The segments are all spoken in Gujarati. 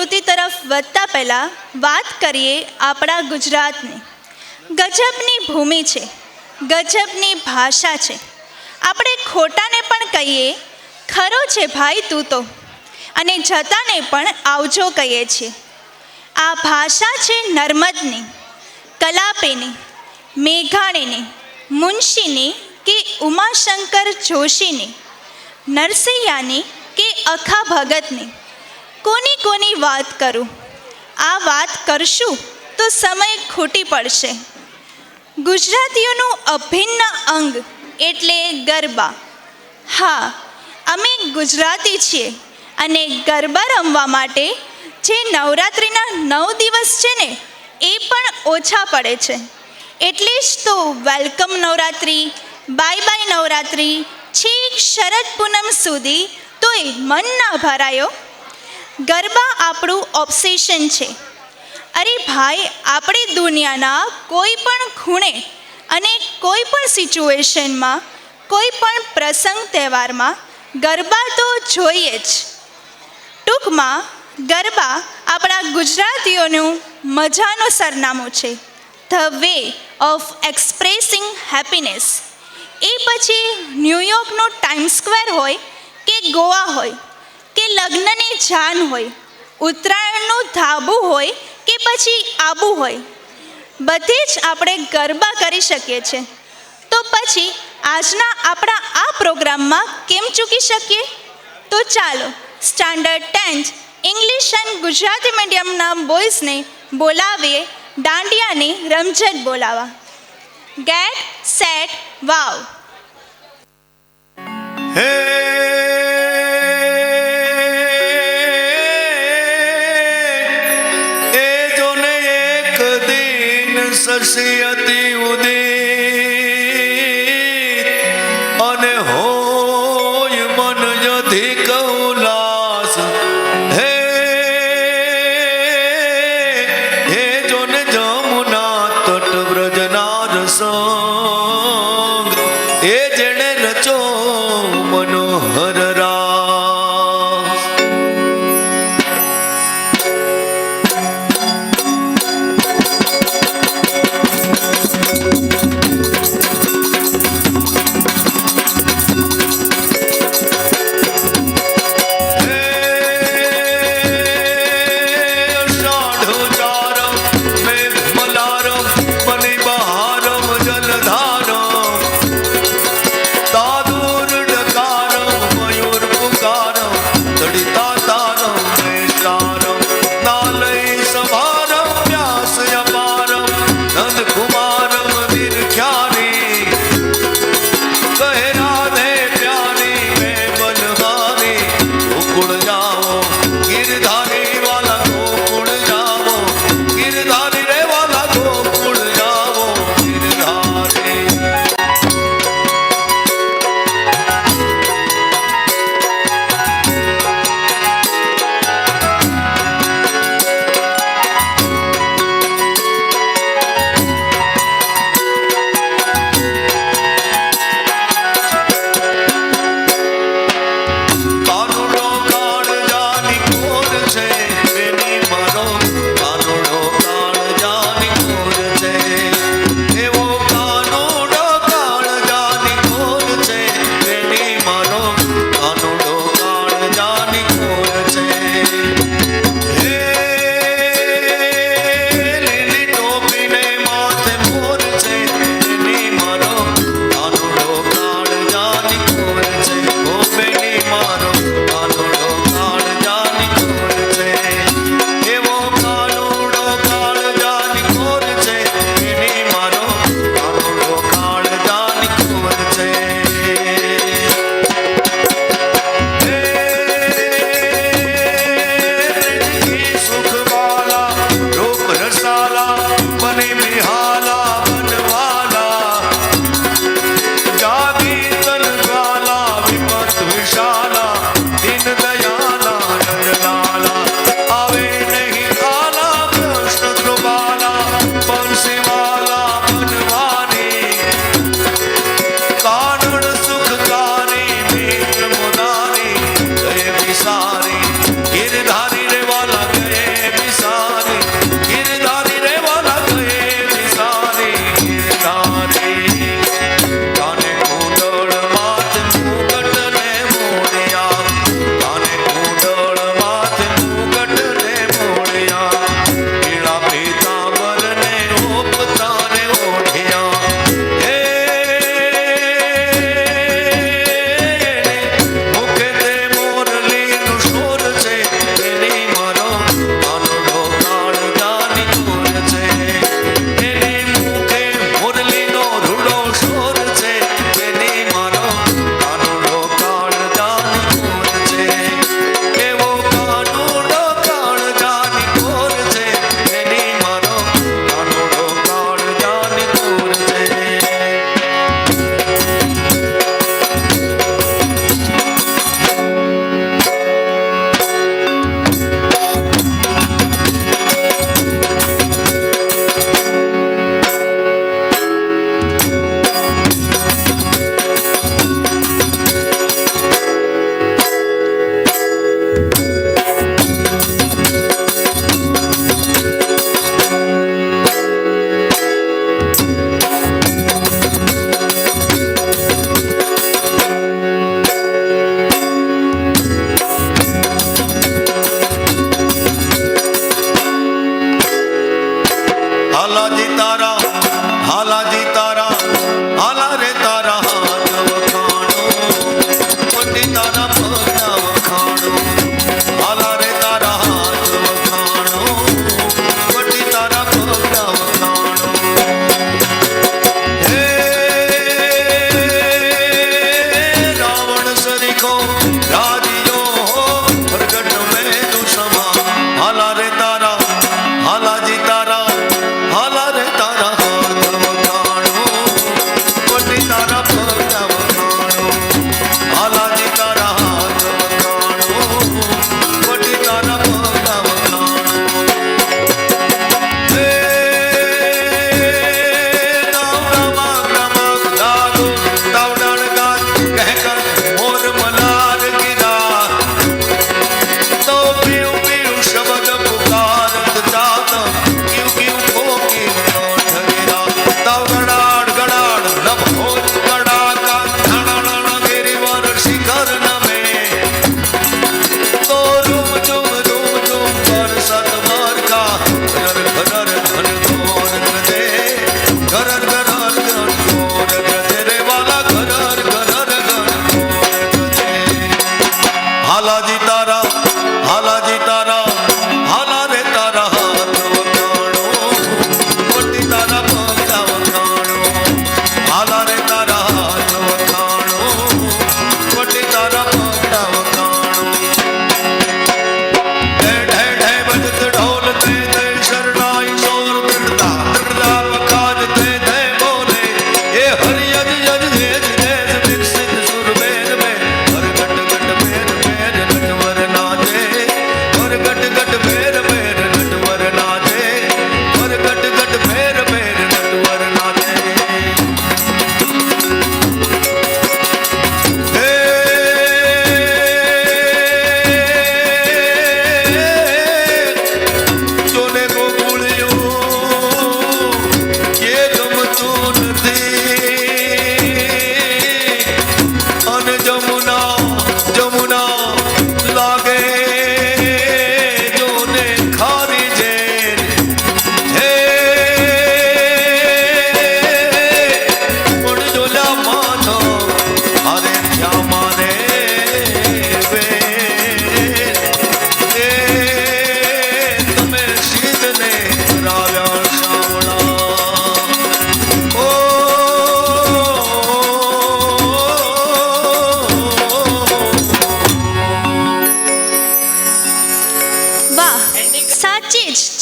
કૃતિ તરફ વધતા પહેલાં વાત કરીએ આપણા ગુજરાતની. ગજબની ભૂમિ છે, ગજબની ભાષા છે. આપણે ખોટાને પણ કહીએ ખરો છે ભાઈ તું તો, અને જતાને પણ આવજો કહીએ છીએ. આ ભાષા છે નર્મદની, કલાપીની, મેઘાણીની, મુનશીની કે ઉમાશંકર જોશીની, નરસૈયાની કે અખા ભગતની. કોની કોની વાત કરું? આ વાત કરશું તો સમય ખૂટી પડશે. ગુજરાતીઓનું અભિન્ન અંગ એટલે ગરબા. હા, અમે ગુજરાતી છીએ અને ગરબા રમવા માટે જે નવરાત્રિના 9 દિવસ છે ને એ પણ ઓછા પડે છે. એટલે જ તો welcome Navratri, bye bye Navratri, છેક શરદ પૂનમ સુધી તોય મન ના ભરાયો. ગરબા આપણું ઓબ્સેશન છે. અરે ભાઈ, આપણે દુનિયાના કોઈ પણ ખૂણે અને કોઈ પણ સિચ્યુએશનમાં, કોઈ પણ પ્રસંગ તહેવારમાં ગરબા તો જોઈએ જ. ટૂંકમાં ગરબા આપણા ગુજરાતીઓનું મજાનું સરનામું છે. The way of expressing happiness. એ પછી ન્યૂયોર્કનું ટાઈમ સ્ક્વેર હોય કે ગોવા હોય કે લગ્નની જાન હોય, ઉત્તરાયણનું ધાબુ હોય કે પછી આબુ હોય, બધે જ આપણે ગરબા કરી શકીએ છીએ. તો પછી આજના આપણા આ પ્રોગ્રામમાં કેમ ચૂકી શકીએ? તો ચાલો standard 10th English and Gujarati મીડિયમના બોયઝને બોલાવીએ દાંડિયાની રમઝટ બોલાવા. Get set wow. સરસિયતી ઉદિત અને હોય મન યધિક ઉલ્લાસ. હે હે જોને જમુના તટ વ્રજના રસંગ, એ જેણે રચો મનોહર રાસ.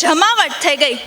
જમાવટ થઈ ગઈ.